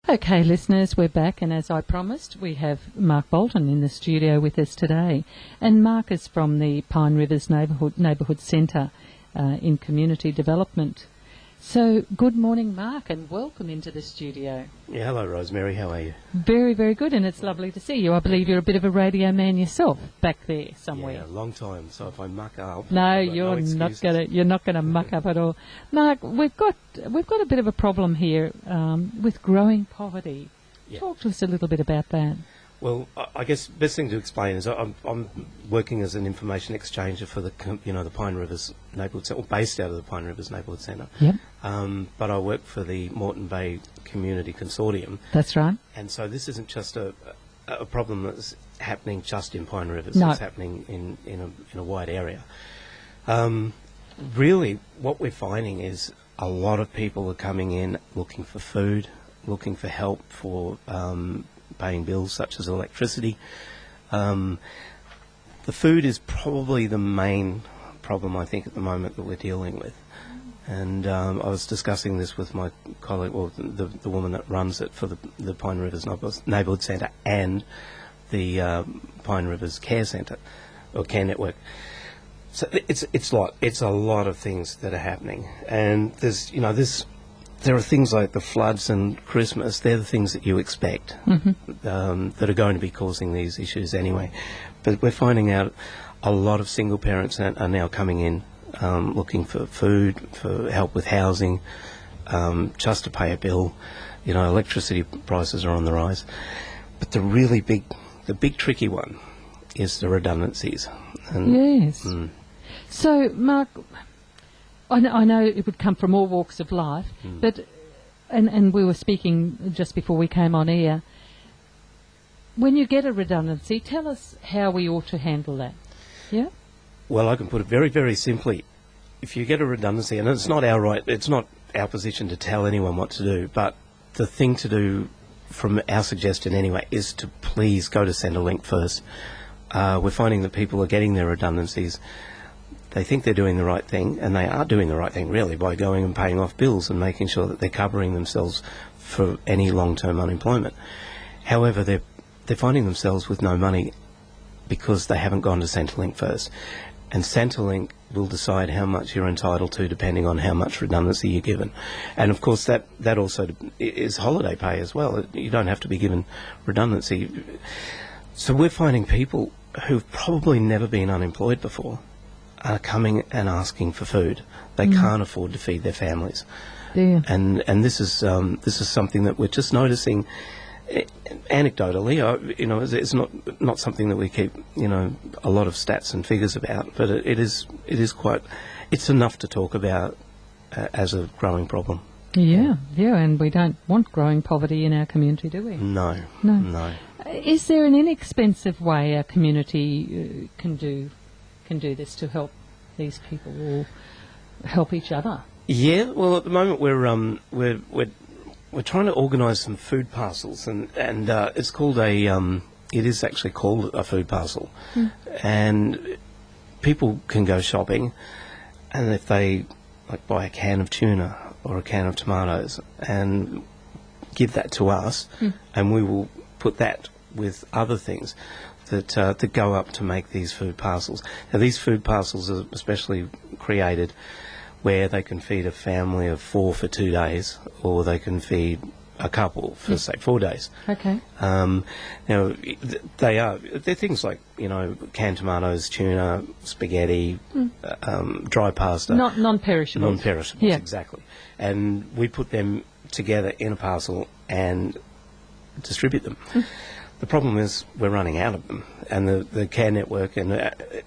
Okay, listeners, we're back, and as I promised, we have Mark Bolton in the studio with us today. And Mark is from the Pine Rivers Neighbourhood Centre in Community Development. So, good morning, Mark, and welcome into the studio. Yeah, hello, Rosemary. How are you? Very, very good, and it's lovely to see you. I believe you're a bit of a radio man yourself, back there somewhere. Yeah, a long time. So if I muck up, no, you're not gonna muck up at all. Mark, we've got a bit of a problem here with growing poverty. Yeah. Talk to us a little bit about that. Well, I guess the best thing to explain is I'm working as an information exchanger for the Pine Rivers Neighbourhood Centre, based out of the Pine Rivers Neighbourhood Centre. Yep. But I work for the Moreton Bay Community Consortium. That's right. And so this isn't just a problem that's happening just in Pine Rivers. No. It's happening in a wide area. Really, what we're finding is a lot of people are coming in looking for food, looking for help for paying bills such as electricity. The food is probably the main problem, I think, at the moment that we're dealing with. And I was discussing this with my colleague, or the woman that runs it for the Pine Rivers Neighbourhood Centre and the Pine Rivers Care Centre, or Care Network. So it's a lot of things that are happening. And there are things like the floods and Christmas. They're the things that you expect that are going to be causing these issues anyway. But we're finding out a lot of single parents are now coming in looking for food, for help with housing, just to pay a bill. Electricity prices are on the rise. But the big tricky one is the redundancies. Yes. So, Mark, I know it would come from all walks of life, but, and we were speaking just before we came on air, when you get a redundancy, tell us how we ought to handle that. Yeah? Well, I can put it very, very simply. If you get a redundancy, and it's not our position to tell anyone what to do, but the thing to do from our suggestion anyway is to please go to Centrelink first. We're finding that people are getting their redundancies. They think they're doing the right thing, and they are doing the right thing, really, by going and paying off bills and making sure that they're covering themselves for any long-term unemployment. However, they're finding themselves with no money because they haven't gone to Centrelink first. And Centrelink will decide how much you're entitled to depending on how much redundancy you're given. And, of course, that also is holiday pay as well. You don't have to be given redundancy. So we're finding people who've probably never been unemployed before are coming and asking for food. They can't afford to feed their families. Yeah. And this is something that we're just noticing anecdotally. It's not something that we keep a lot of stats and figures about, but it is it's enough to talk about as a growing problem. Yeah, and we don't want growing poverty in our community, do we? No. Is there an inexpensive way our community can do this to help these people or help each other? Yeah, well, at the moment we're trying to organise some food parcels, and it's called it is actually called a food parcel, and people can go shopping, and if they buy a can of tuna or a can of tomatoes and give that to us, and we will put that with other things that go up to make these food parcels. Now, these food parcels are especially created where they can feed a family of 4 for 2 days, or they can feed a couple for, say, 4 days. Okay. Now, they're things like, canned tomatoes, tuna, spaghetti, dry pasta. Not non-perishable. Non-perishables, yeah. Exactly. And we put them together in a parcel and distribute them. The problem is we're running out of them, and the Care Network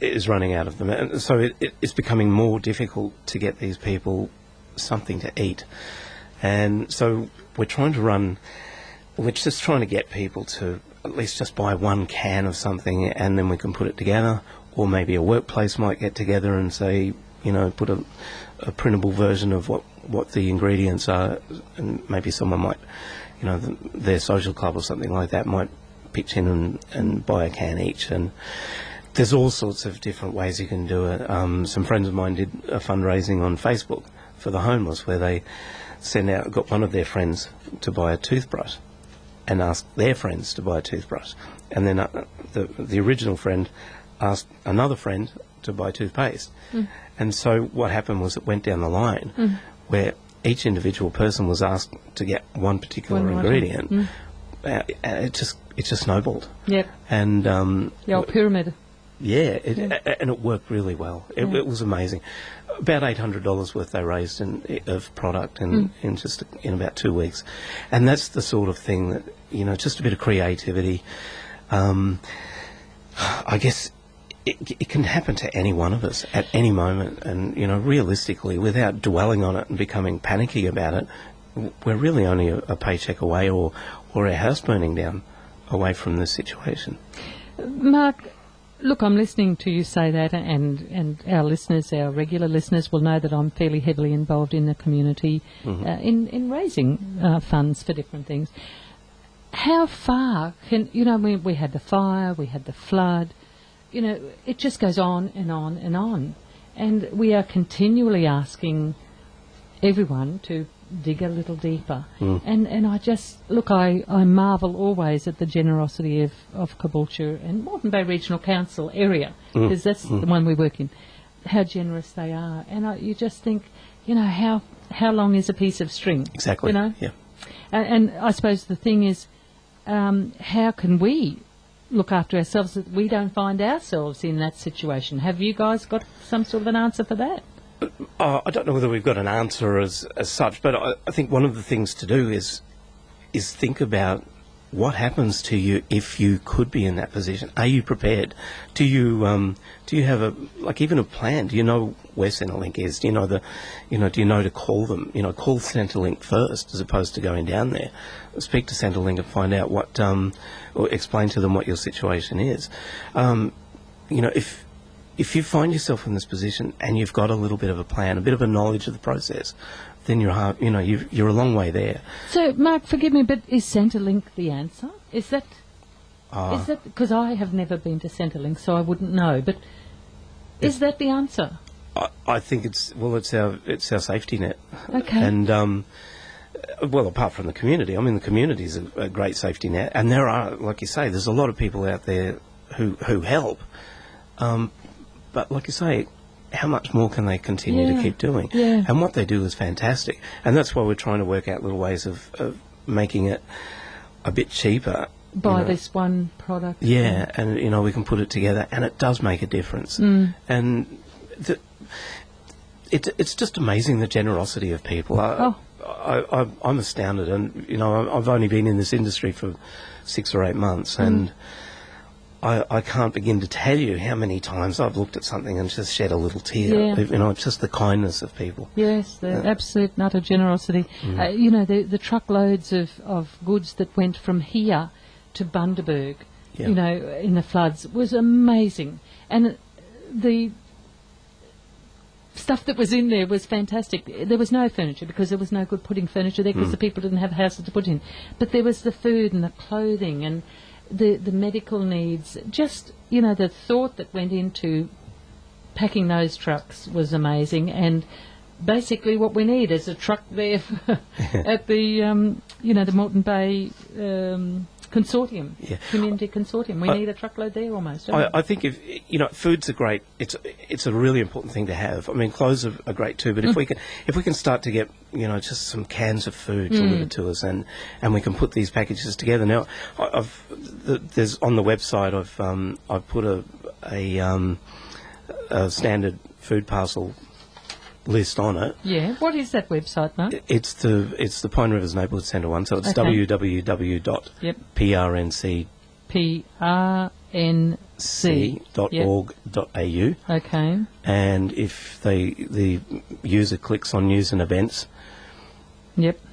is running out of them. And so it's becoming more difficult to get these people something to eat. And so we're just trying to get people to at least just buy one can of something, and then we can put it together. Or maybe a workplace might get together and say, put a printable version of what the ingredients are, and maybe someone might, their social club or something like that might pitch in and buy a can each. And there's all sorts of different ways you can do it. Some friends of mine did a fundraising on Facebook for the homeless, where they got one of their friends to buy a toothbrush, and asked their friends to buy a toothbrush. And then the original friend asked another friend to buy toothpaste. And so what happened was it went down the line where each individual person was asked to get one particular ingredient. It just snowballed. Yep. And the old pyramid. Yeah, and it worked really well. It was amazing. About $800 worth they raised of product in about 2 weeks, and that's the sort of thing that, you know, just a bit of creativity. I guess it can happen to any one of us at any moment, and, you know, realistically, without dwelling on it and becoming panicky about it, we're really only a paycheck away, or our house burning down away from this situation. Mark, look, I'm listening to you say that, and our listeners, our regular listeners, will know that I'm fairly heavily involved in the community in raising funds for different things. How far can, you know, we had the fire, we had the flood, you know, it just goes on and on and on. And we are continually asking everyone to dig a little deeper. And I just, look, I marvel always at the generosity of Caboolture and Moreton Bay Regional Council area, because that's the one we work in, how generous they are. And you just think, you know, how long is a piece of string? Exactly. You know? Yeah. And I suppose the thing is, how can we look after ourselves that we don't find ourselves in that situation? Have you guys got some sort of an answer for that? I don't know whether we've got an answer as such, but I think one of the things to do is think about what happens to you if you could be in that position. Are you prepared? Do you have even a plan? Do you know where Centrelink is? Do you know do you know to call them? You know, call Centrelink first as opposed to going down there. Speak to Centrelink and find out what, or explain to them what your situation is. You know, if you find yourself in this position and you've got a little bit of a plan, a bit of a knowledge of the process, then you're a long way there. So, Mark, forgive me, but is Centrelink the answer? Is that because I have never been to Centrelink, so I wouldn't know. But is that the answer? I think it's our safety net. Okay. And well, apart from the community, I mean, the community is a great safety net, and there are, like you say, there's a lot of people out there who help. But like you say, how much more can they continue to keep doing? Yeah. And what they do is fantastic. And that's why we're trying to work out little ways of making it a bit cheaper. Buy this one product. Yeah, and, you know, we can put it together, and it does make a difference. And it's just amazing, the generosity of people. I'm astounded. And, you know, I've only been in this industry for 6 or 8 months, and I can't begin to tell you how many times I've looked at something and just shed a little tear. You know, it's just the kindness of people. Yes, the absolute and utter generosity. You know, the truckloads of goods that went from here to Bundaberg, you know, in the floods was amazing. And the stuff that was in there was fantastic. There was no furniture because there was no good putting furniture there because the people didn't have houses to put in. But there was the food and the clothing and the medical needs. Just, you know, the thought that went into packing those trucks was amazing. And basically what we need is a truck there at the, you know, the Moreton Bay Consortium, Community Consortium. We need a truckload there almost, don't we? I think food's a great. It's a really important thing to have. I mean, clothes are great too. But if we can start to get, you know, just some cans of food delivered to us, and we can put these packages together. Now, there's on the website I've put a standard food parcel list on it. Yeah. What is that website, Mark? It's the Pine Rivers Neighbourhood Centre one. So it's www.prnc.org.au. Okay. And if the user clicks on news and events,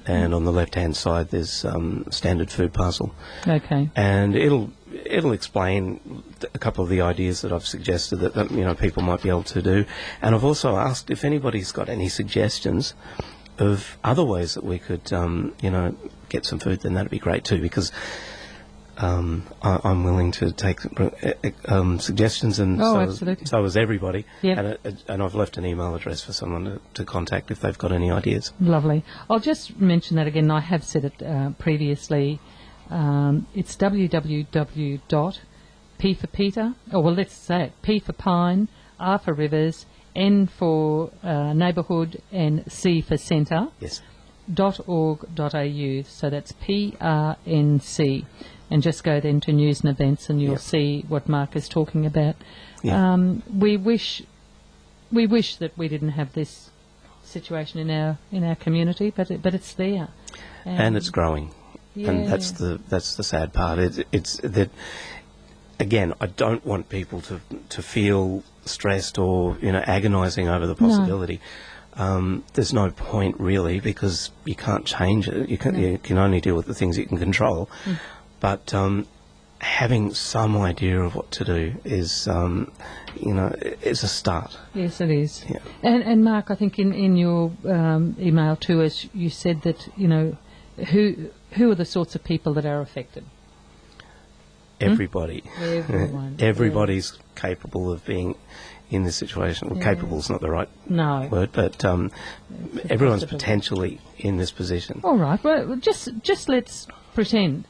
and on the left-hand side there's standard food parcel. Okay. And it'll explain a couple of the ideas that I've suggested that you know, people might be able to do. And I've also asked if anybody's got any suggestions of other ways that we could, you know, get some food, then that'd be great too, because I'm willing to take suggestions, and so is everybody. Yep. And I've left an email address for someone to contact if they've got any ideas. Lovely. I'll just mention that again. I have said it previously It's www.p for Peter, or well, let's say it, P for Pine, R for Rivers, N for Neighbourhood, and C for Centre. Yes. .org.au. So that's PRNC. And just go then to news and events, and you'll see what Mark is talking about. Yeah. We wish that we didn't have this situation in our community, but it's there, and it's growing, and that's the sad part. It's that, again, I don't want people to feel stressed or agonising over the possibility. No. There's no point really, because you can't change it. You can only deal with the things you can control. But having some idea of what to do is, is a start. Yes, it is. Yeah. And Mark, I think in your email to us, you said that who are the sorts of people that are affected. Everybody. Everyone. Everybody's capable of being in this situation. Well, capable is not the right word, but everyone's potentially in this position. All right. Well, just let's pretend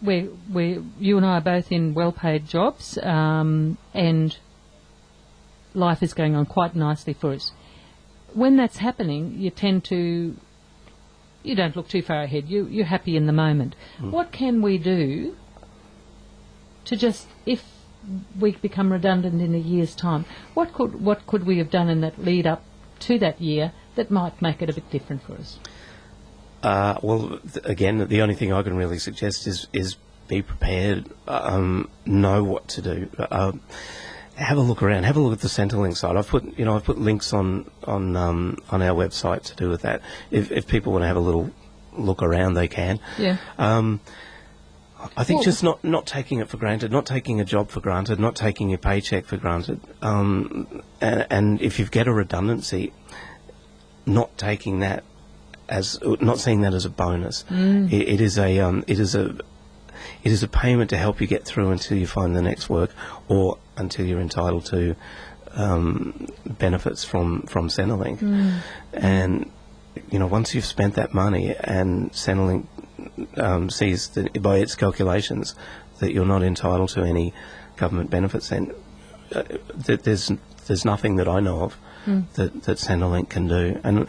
you and I are both in well-paid jobs, and life is going on quite nicely for us. When that's happening, you don't look too far ahead. You're happy in the moment. What can we do to just, if we become redundant in a year's time, what could we have done in that lead up to that year that might make it a bit different for us? Well, again, the only thing I can really suggest is be prepared, know what to do. Have a look around. Have a look at the Centrelink site. I've put links on our website to do with that. If people want to have a little look around, they can. Yeah. I think just not taking it for granted, not taking a job for granted, not taking your paycheck for granted, and if you get a redundancy, not seeing that as a bonus. It is a payment to help you get through until you find the next work, or until you're entitled to benefits from Centrelink. And once you've spent that money, and Centrelink sees that by its calculations that you're not entitled to any government benefits, then there's nothing that I know of that Centrelink can do. And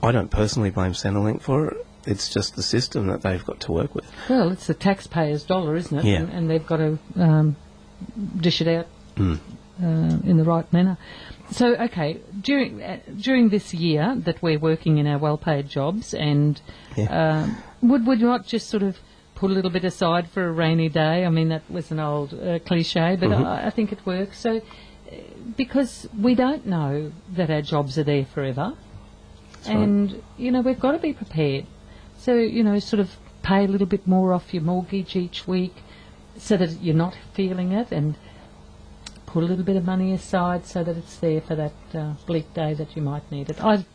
I don't personally blame Centrelink for it. It's just the system that they've got to work with. Well, it's the taxpayer's dollar, isn't it? Yeah. And they've got to dish it out in the right manner. So, okay, during this year that we're working in our well-paid jobs, and would we not just sort of put a little bit aside for a rainy day? I mean, that was an old cliche, but I think it works. So, because we don't know that our jobs are there forever, and we've got to be prepared. So, sort of pay a little bit more off your mortgage each week, so that you're not feeling it, and put a little bit of money aside so that it's there for that bleak day that you might need it. I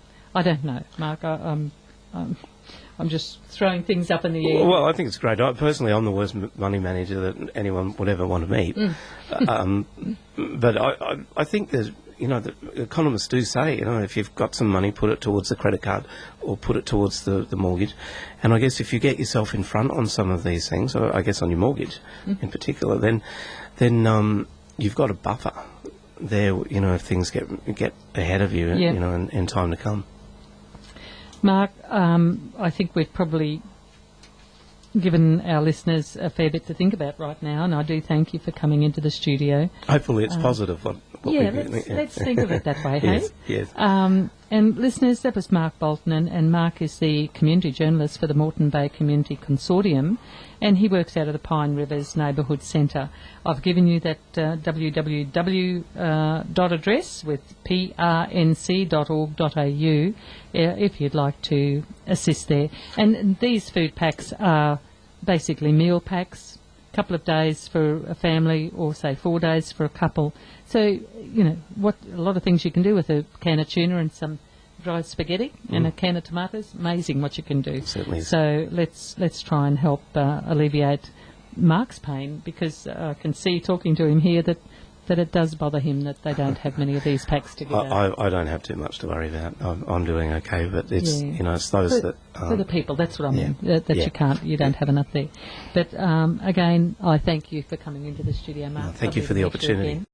don't know, Mark. I'm just throwing things up in the air. Well, I think it's great. Personally, I'm the worst money manager that anyone would ever want to meet. But I think there's, the economists do say, if you've got some money, put it towards the credit card or put it towards the mortgage. And I guess if you get yourself in front on some of these things, or I guess on your mortgage in particular, then you've got a buffer there, if things get ahead of you, in time to come. Mark, I think we've probably given our listeners a fair bit to think about right now, and I do thank you for coming into the studio. Hopefully it's positive. Let's think of it that way, hey? Yes. And listeners, that was Mark Bolton, and Mark is the community journalist for the Moreton Bay Community Consortium, and he works out of the Pine Rivers Neighbourhood Centre. I've given you that www dot address with prnc.org.au if you'd like to assist there. And these food packs are basically meal packs, a couple of days for a family, or say 4 days for a couple. So, a lot of things you can do with a can of tuna and some dry spaghetti and a can of tomatoes. Amazing what you can do. Certainly is. So let's try and help alleviate Mark's pain, because I can see, talking to him here, that that it does bother him that they don't have many of these packs to give out. I don't have too much to worry about. I'm doing okay, but it's it's those that for the people. That's what I mean. That you don't have enough there. But again, I thank you for coming into the studio, Mark. Thank you for the opportunity.